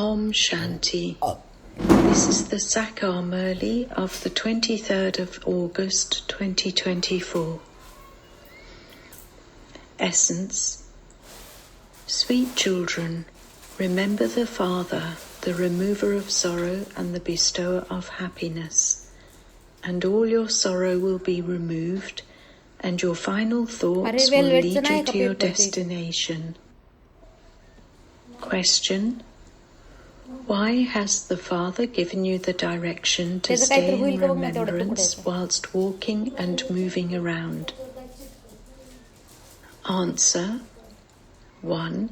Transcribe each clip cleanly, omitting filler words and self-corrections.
Om Shanti. This is the Sakar Murli of the 23rd of August 2024. Essence. Sweet children, remember the Father, the remover of sorrow and the bestower of happiness, and all your sorrow will be removed, and your final thoughts will lead you to your destination. Question. Why has the Father given you the direction to stay in remembrance whilst walking and moving around? Answer. 1.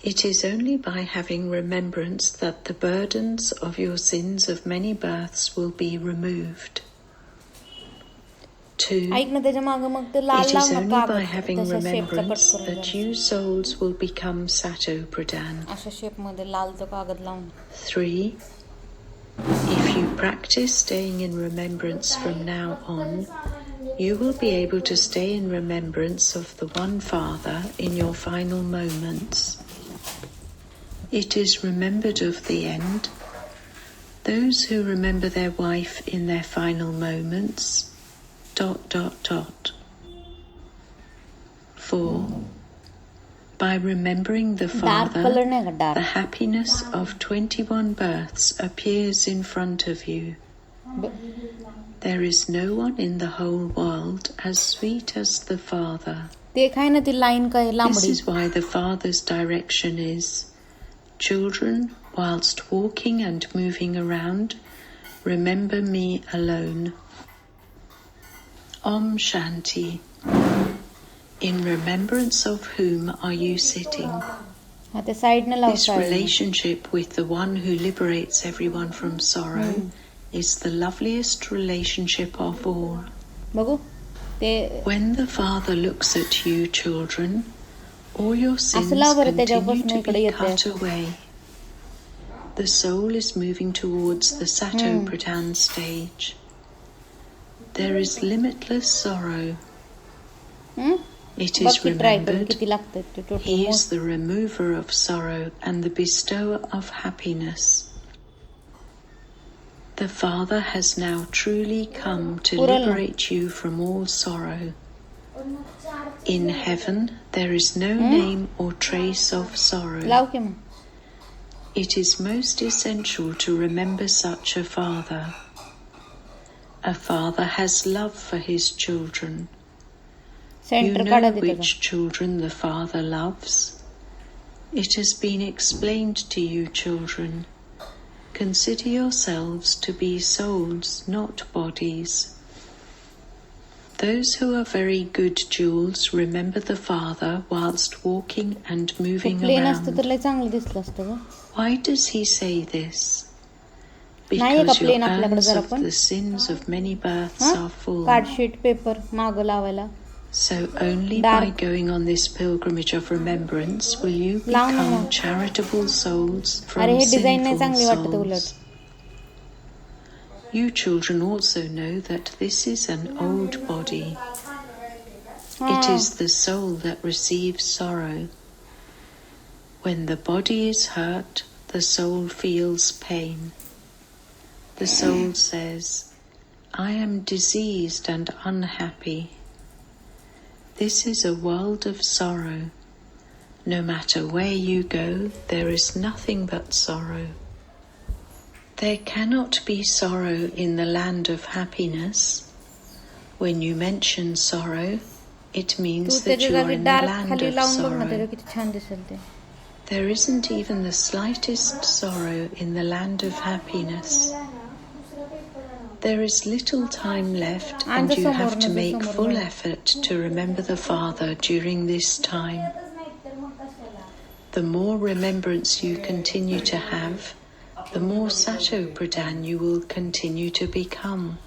It is only by having remembrance that the burdens of your sins of many births will be removed. 2. It is only by having remembrance that you souls will become Sato Pradhan. 3. If you practice staying in remembrance from now on, you will be able to stay in remembrance of the One Father in your final moments. It is remembered of the end. Those who remember their wife in their final moments. ... 4. By remembering the Father, the happiness of 21 births appears in front of you. There is no one in the whole world as sweet as the Father. This is why the Father's direction is, children, whilst walking and moving around, remember me alone. Om Shanti. In remembrance of whom are you sitting? This relationship with the one who liberates everyone from sorrow is the loveliest relationship of all. When the Father looks at you, children, all your sins continue to be cut away. The soul is moving towards the Sato Pradhan stage. There is limitless sorrow. It is remembered. He is the remover of sorrow and the bestower of happiness. The Father has now truly come to liberate you from all sorrow. In heaven, there is no name or trace of sorrow. It is most essential to remember such a Father. A father has love for his children. You know which children the Father loves. It has been explained to you, children. Consider yourselves to be souls, not bodies. Those who are very good jewels remember the Father whilst walking and moving around. Why does he say this? Because your urns of the sins of many births are full. So only by going on this pilgrimage of remembrance will you become charitable souls from sinful souls. You children also know that this is an old body. It is the soul that receives sorrow. When the body is hurt, the soul feels pain. The soul says, I am diseased and unhappy. This is a world of sorrow. No matter where you go, there is nothing but sorrow. There cannot be sorrow in the land of happiness. When you mention sorrow, it means that you are in the land of sorrow. There isn't even the slightest sorrow in the land of happiness. There is little time left, and you have to make full effort to remember the Father during this time. The more remembrance you continue to have, the more Sato Pradhan you will continue to become.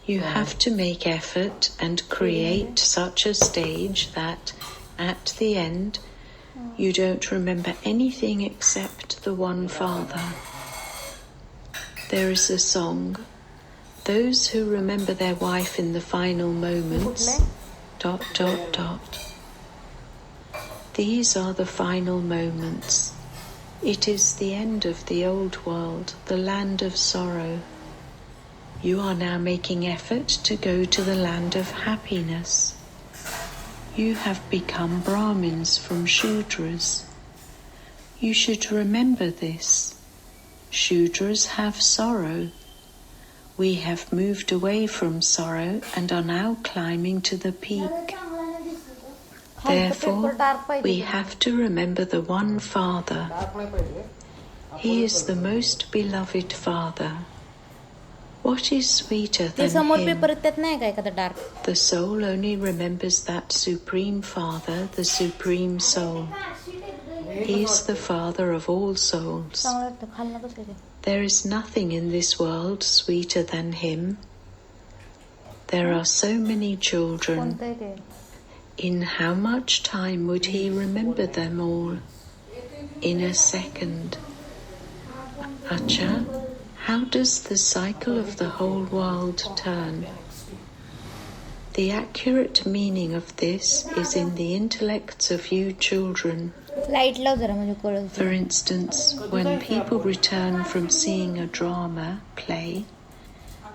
You have to make effort and create such a stage that, at the end, you don't remember anything except the One Father. There is a song, those who remember their wife in the final moments, ... These are the final moments. It is the end of the old world, the land of sorrow. You are now making effort to go to the land of happiness. You have become Brahmins from Shudras. You should remember this. Shudras have sorrow. We have moved away from sorrow and are now climbing to the peak. Therefore, we have to remember the one Father. He is the most beloved Father. What is sweeter than Him? The soul only remembers that Supreme Father, the Supreme Soul. He is the Father of all souls. There is nothing in this world sweeter than Him. There are so many children. In how much time would He remember them all? In a second. Acha, how does the cycle of the whole world turn? The accurate meaning of this is in the intellects of you children. For instance, when people return from seeing a drama play,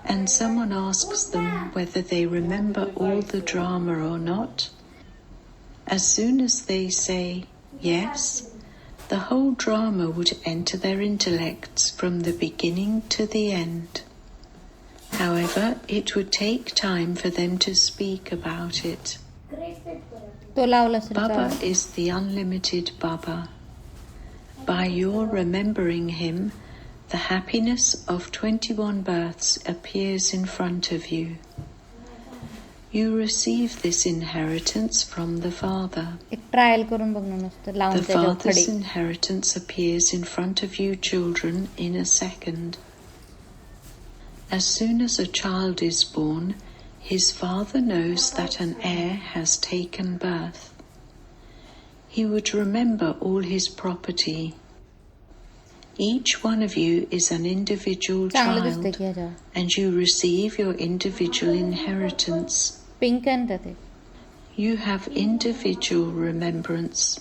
and someone asks them whether they remember all the drama or not, as soon as they say yes, the whole drama would enter their intellects from the beginning to the end. However, it would take time for them to speak about it. Baba is the unlimited Baba. By your remembering Him, the happiness of 21 births appears in front of you. You receive this inheritance from the Father. The Father's inheritance appears in front of you children in a second. As soon as a child is born, his father knows that an heir has taken birth. He would remember all his property. Each one of you is an individual child, and you receive your individual inheritance. You have individual remembrance.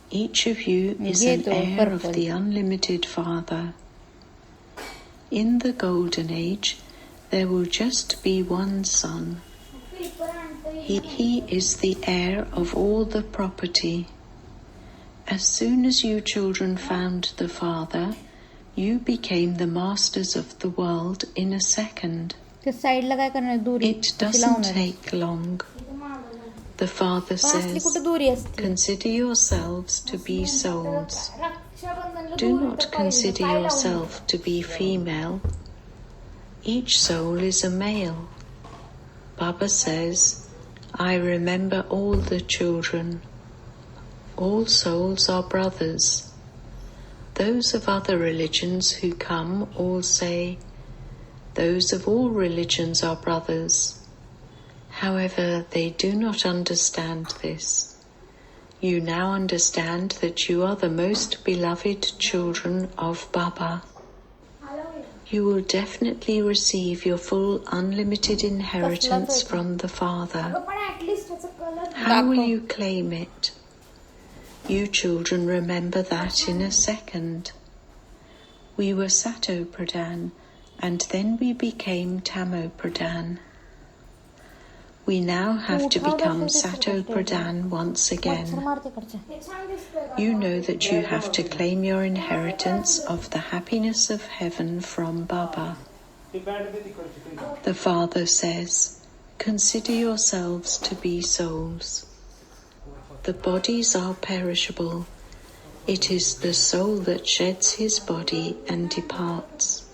Each of you is an heir of the unlimited Father. In the Golden Age, there will just be one son. He is the heir of all the property. As soon as you children found the Father, you became the masters of the world in a second. It doesn't take long. The Father says, consider yourselves to be souls. Do not consider yourself to be female. Each soul is a male. Baba says, I remember all the children. All souls are brothers. Those of other religions who come all say, those of all religions are brothers. However, they do not understand this. You now understand that you are the most beloved children of Baba. You will definitely receive your full unlimited inheritance from the Father. How will you claim it? You children remember that in a second. We were Sato Pradhan, and then we became Tamo Pradhan. We now have to become Sato Pradhan once again. You know that you have to claim your inheritance of the happiness of heaven from Baba. The Father says, consider yourselves to be souls. The bodies are perishable. It is the soul that sheds his body and departs.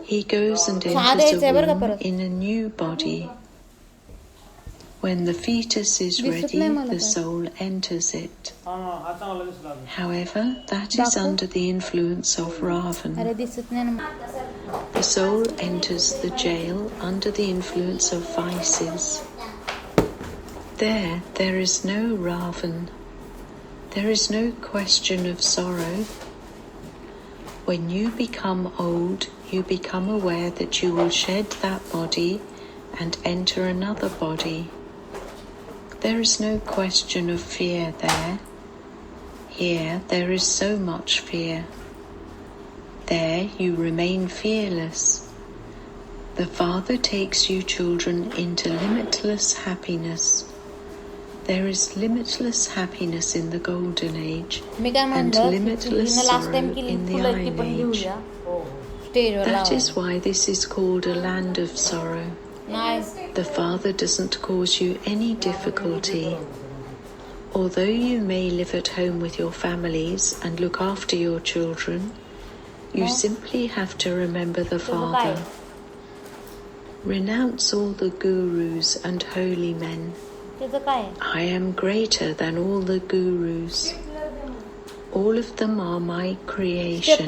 He goes and enters a womb in a new body. When the fetus is ready, the soul enters it. However, that is under the influence of Ravan. The soul enters the jail under the influence of vices. There is no Ravan. There is no question of sorrow. When you become old, you become aware that you will shed that body and enter another body. There is no question of fear there. Here there is so much fear. There you remain fearless. The Father takes you children into limitless happiness. There is limitless happiness in the golden age and limitless sorrow in the iron age. That is why this is called a land of sorrow. The Father doesn't cause you any difficulty. Although you may live at home with your families and look after your children, you simply have to remember the Father. Renounce all the gurus and holy men. I am greater than all the gurus. All of them are my creation.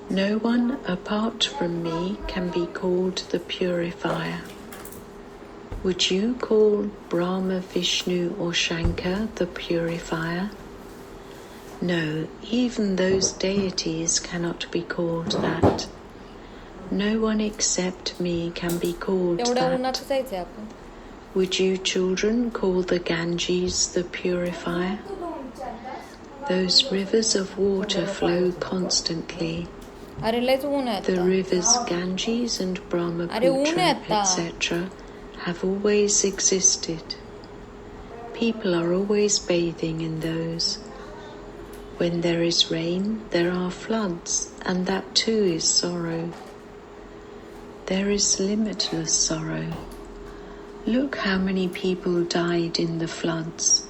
No one apart from me can be called the purifier. Would you call Brahma, Vishnu or Shankar the purifier? No, even those deities cannot be called that. No one except me can be called that. Would you children call the Ganges the purifier? Those rivers of water flow constantly. The rivers Ganges and Brahmaputra, etc. have always existed. People are always bathing in those. When there is rain, there are floods, and that too is sorrow. There is limitless sorrow. Look how many people died in the floods.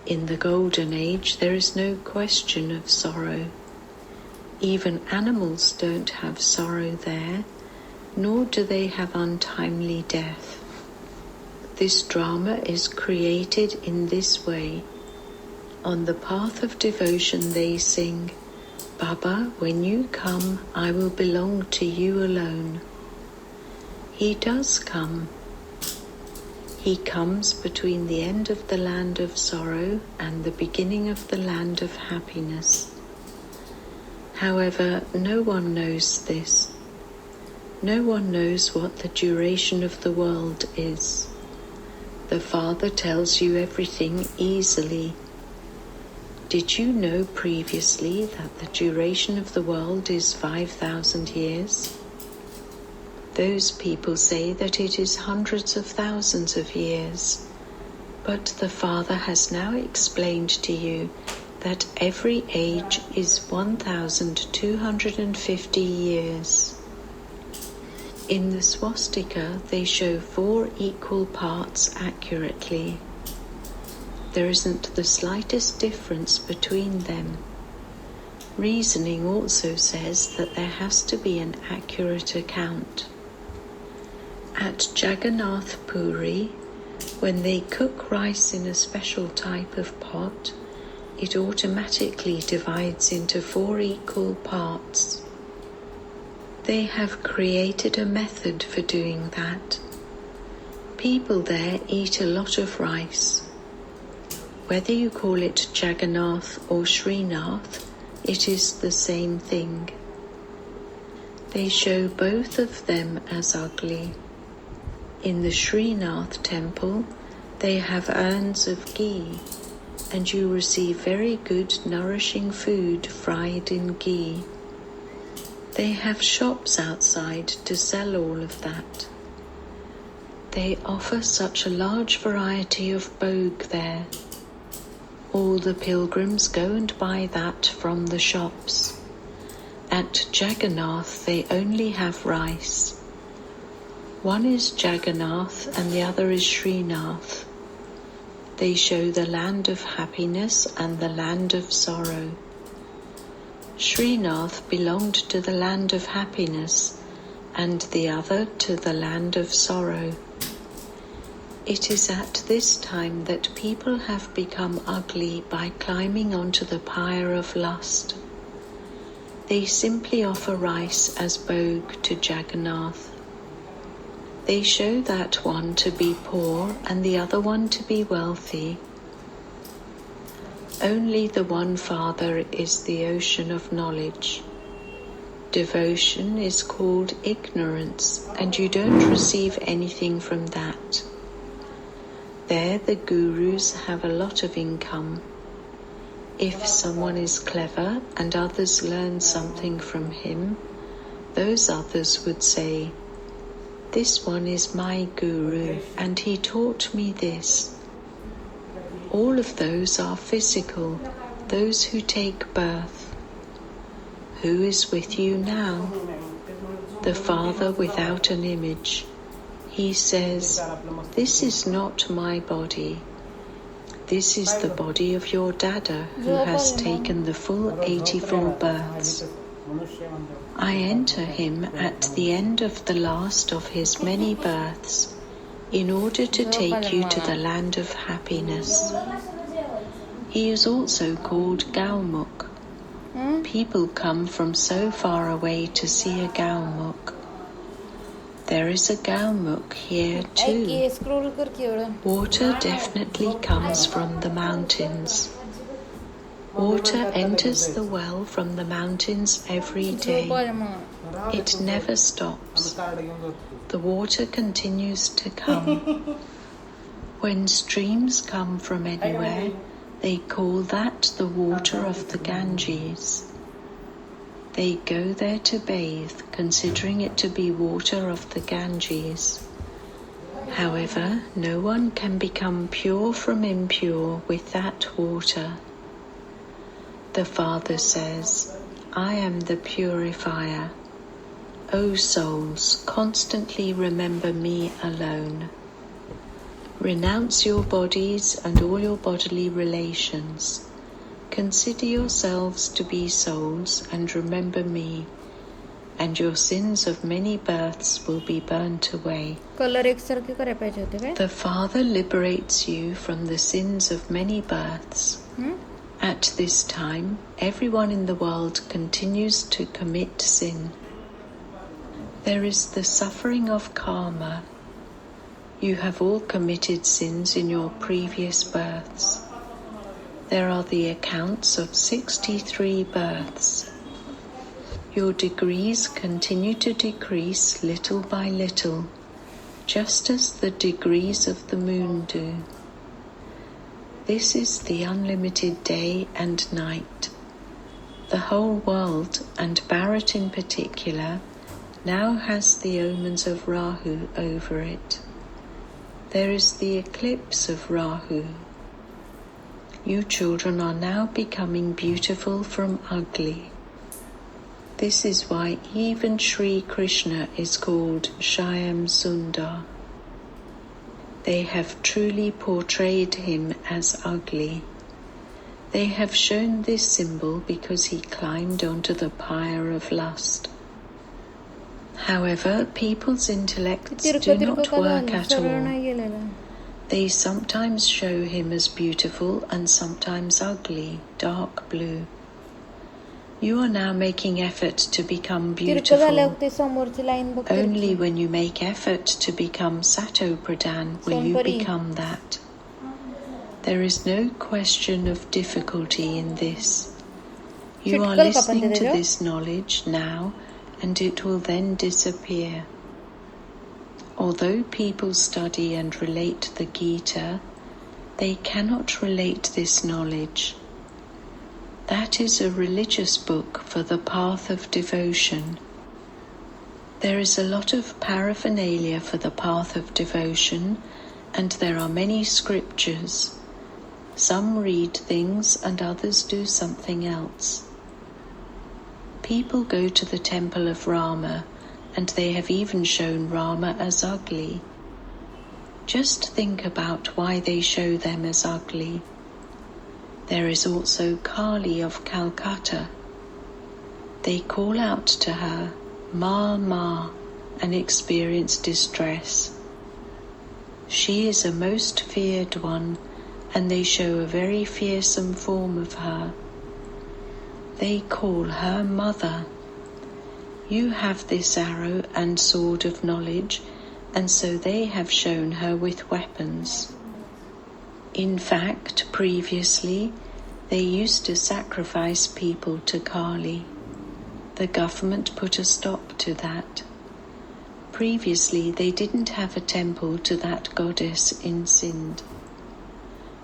In the Golden Age, there is no question of sorrow. Even animals don't have sorrow there, nor do they have untimely death. This drama is created in this way. On the path of devotion they sing, Baba, when you come, I will belong to you alone. He does come. He comes between the end of the land of sorrow and the beginning of the land of happiness. However, no one knows this. No one knows what the duration of the world is. The Father tells you everything easily. Did you know previously that the duration of the world is 5,000 years? Those people say that it is hundreds of thousands of years, but the Father has now explained to you that every age is 1,250 years. In the swastika, they show 4 equal parts accurately. There isn't the slightest difference between them. Reasoning also says that there has to be an accurate account. At Jagannath Puri, when they cook rice in a special type of pot, it automatically divides into 4 equal parts. They have created a method for doing that. People there eat a lot of rice. Whether you call it Jagannath or Srinath, it is the same thing. They show both of them as ugly. In the Srinath temple, they have urns of ghee, and you receive very good nourishing food fried in ghee. They have shops outside to sell all of that. They offer such a large variety of bhog there. All the pilgrims go and buy that from the shops. At Jagannath they only have rice. One is Jagannath and the other is Srinath. They show the land of happiness and the land of sorrow. Srinath belonged to the land of happiness and the other to the land of sorrow. It is at this time that people have become ugly by climbing onto the pyre of lust. They simply offer rice as bhog to Jagannath. They show that one to be poor and the other one to be wealthy. Only the one Father is the ocean of knowledge. Devotion is called ignorance, and you don't receive anything from that. There the gurus have a lot of income. If someone is clever and others learn something from him, those others would say, "This one is my guru and he taught me this." All of those are physical, those who take birth. Who is with you now? The Father without an image. He says, "This is not my body. This is the body of your Dada who has taken the full 84 births. I enter him at the end of the last of his many births in order to take you to the land of happiness." He is also called Gaumukh. People come from so far away to see a Gaumukh. There is a Gaumukh here too. Water definitely comes from the mountains. Water enters the well from the mountains every day. It never stops. The water continues to come. When streams come from anywhere, they call that the water of the Ganges. They go there to bathe, considering it to be water of the Ganges. However, no one can become pure from impure with that water. The Father says, "I am the purifier. O souls, constantly remember me alone. Renounce your bodies and all your bodily relations. Consider yourselves to be souls and remember me, and your sins of many births will be burnt away." The Father liberates you from the sins of many births. At this time, everyone in the world continues to commit sin. There is the suffering of karma. You have all committed sins in your previous births. There are the accounts of 63 births. Your degrees continue to decrease little by little, just as the degrees of the moon do. This is the unlimited day and night. The whole world, and Bharat in particular, now has the omens of Rahu over it. There is the eclipse of Rahu. You children are now becoming beautiful from ugly. This is why even Sri Krishna is called Shyam Sundar. They have truly portrayed him as ugly. They have shown this symbol because he climbed onto the pyre of lust. However, people's intellects do not work at all. They sometimes show him as beautiful and sometimes ugly, dark blue. You are now making effort to become beautiful. Only when you make effort to become Sato Pradhan will you become that. There is no question of difficulty in this. You are listening to this knowledge now, and it will then disappear. Although people study and relate the Gita, they cannot relate this knowledge. That is a religious book for the path of devotion. There is a lot of paraphernalia for the path of devotion, and there are many scriptures. Some read things and others do something else. People go to the temple of Rama, and they have even shown Rama as ugly. Just think about why they show them as ugly. There is also Kali of Calcutta. They call out to her, "Ma, Ma," and experience distress. She is a most feared one, and they show a very fearsome form of her. They call her Mother. You have this arrow and sword of knowledge, and so they have shown her with weapons. In fact, previously, they used to sacrifice people to Kali. The government put a stop to that. Previously, they didn't have a temple to that goddess in Sindh.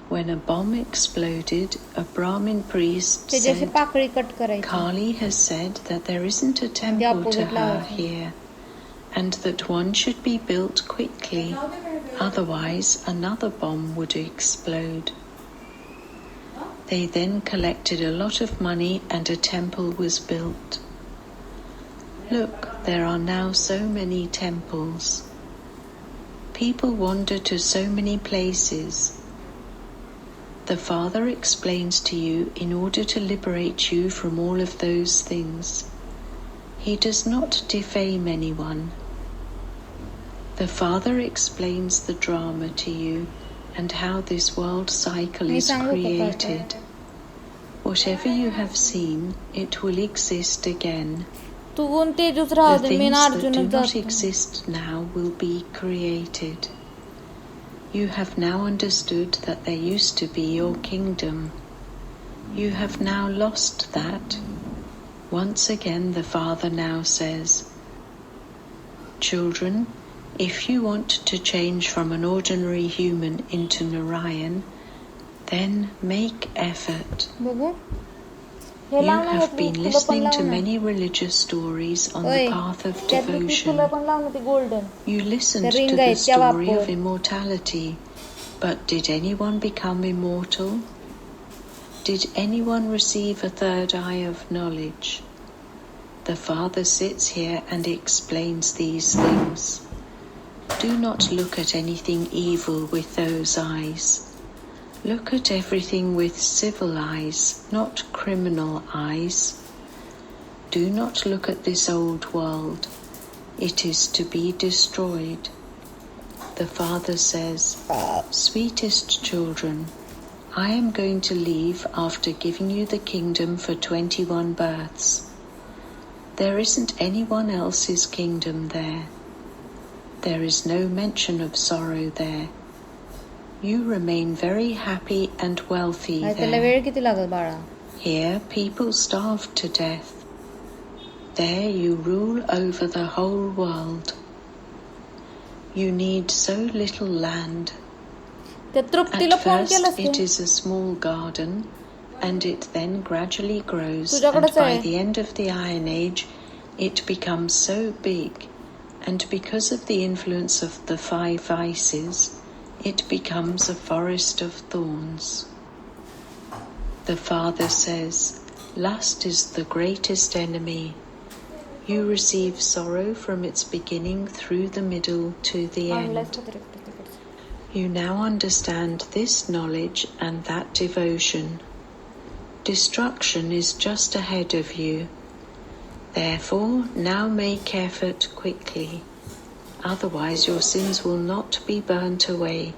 when a bomb exploded, a Brahmin priest said, Kali has said that there isn't a temple to her here, and that one should be built quickly, otherwise another bomb would explode. They then collected a lot of money and a temple was built. Look, there are now so many temples. People wander to so many places. The Father explains to you in order to liberate you from all of those things. He does not defame anyone. The Father explains the drama to you and how this world cycle is created. Whatever you have seen, it will exist again. The things that do not exist now will be created. You have now understood that there used to be your kingdom. You have now lost that. Once again the Father now says, Children, if you want to change from an ordinary human into Narayan, then make effort. You have been listening to many religious stories on the path of devotion. You listened to the story of immortality, but did anyone become immortal? Did anyone receive a third eye of knowledge? The Father sits here and explains these things. Do not look at anything evil with those eyes. Look at everything with civil eyes, not criminal eyes. Do not look at this old world. It is to be destroyed. The Father says, Sweetest children, I am going to leave after giving you the kingdom for 21 births. There isn't anyone else's kingdom there. There is no mention of sorrow there. You remain very happy and wealthy there. Here people starve to death. There you rule over the whole world. You need so little land. At first it is a small garden, and it then gradually grows, and by the end of the Iron Age it becomes so big, and because of the influence of the 5 vices, it becomes a forest of thorns. The Father says, lust is the greatest enemy. You receive sorrow from its beginning through the middle to the end. You now understand this knowledge and that devotion. Destruction is just ahead of you. Therefore, now make effort quickly. Otherwise your sins will not be burnt away.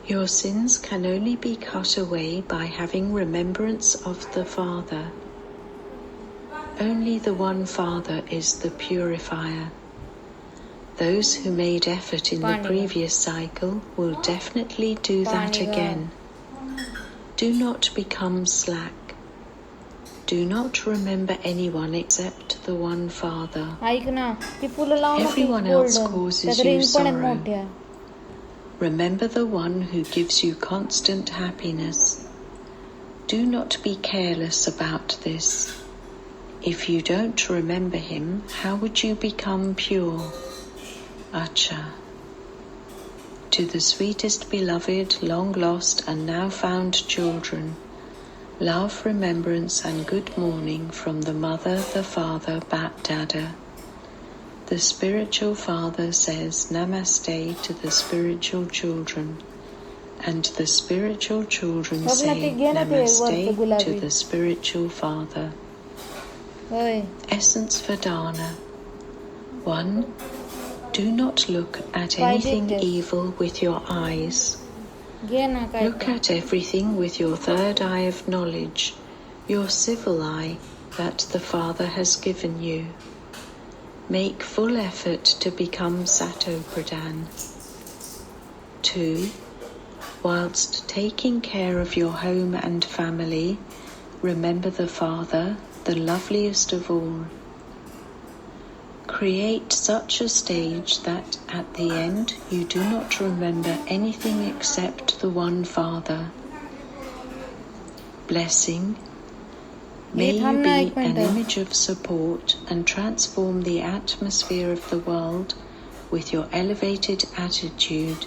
Your sins can only be cut away by having remembrance of the Father. Only the one Father is the purifier. Those who made effort in the previous cycle will definitely do that again. Do not become slack. Do not remember anyone except the one Father. Everyone else causes you sorrow. Remember the one who gives you constant happiness. Do not be careless about this. If you don't remember him, how would you become pure? Acha. To the sweetest beloved, long lost and now found children, love, remembrance and good morning from the Mother, the Father, BapDada. The spiritual Father says Namaste to the spiritual children, and the spiritual children say Namaste to the spiritual Father. Essence Vedana. 1. Do not look at anything evil with your eyes. Look at everything with your third eye of knowledge, your civil eye that the Father has given you. Make full effort to become Sato Pradhan. 2. Whilst taking care of your home and family, remember the Father, the loveliest of all. Create such a stage that at the end you do not remember anything except the one Father. Blessing. May you be an image of support and transform the atmosphere of the world with your elevated attitude.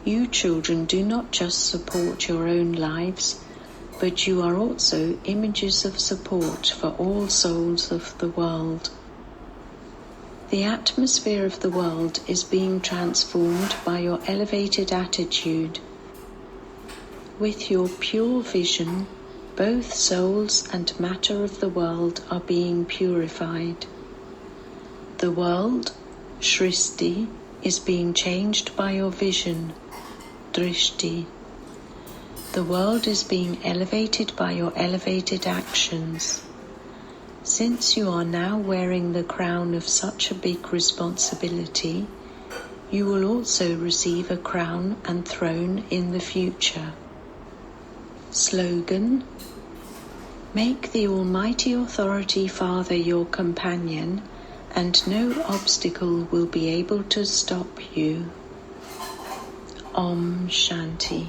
You children do not just support your own lives, but you are also images of support for all souls of the world. The atmosphere of the world is being transformed by your elevated attitude. With your pure vision, both souls and matter of the world are being purified. The world, Shristi, is being changed by your vision, Drishti. The world is being elevated by your elevated actions. Since you are now wearing the crown of such a big responsibility, you will also receive a crown and throne in the future. Slogan. Make the Almighty Authority Father your companion, and no obstacle will be able to stop you. Om Shanti.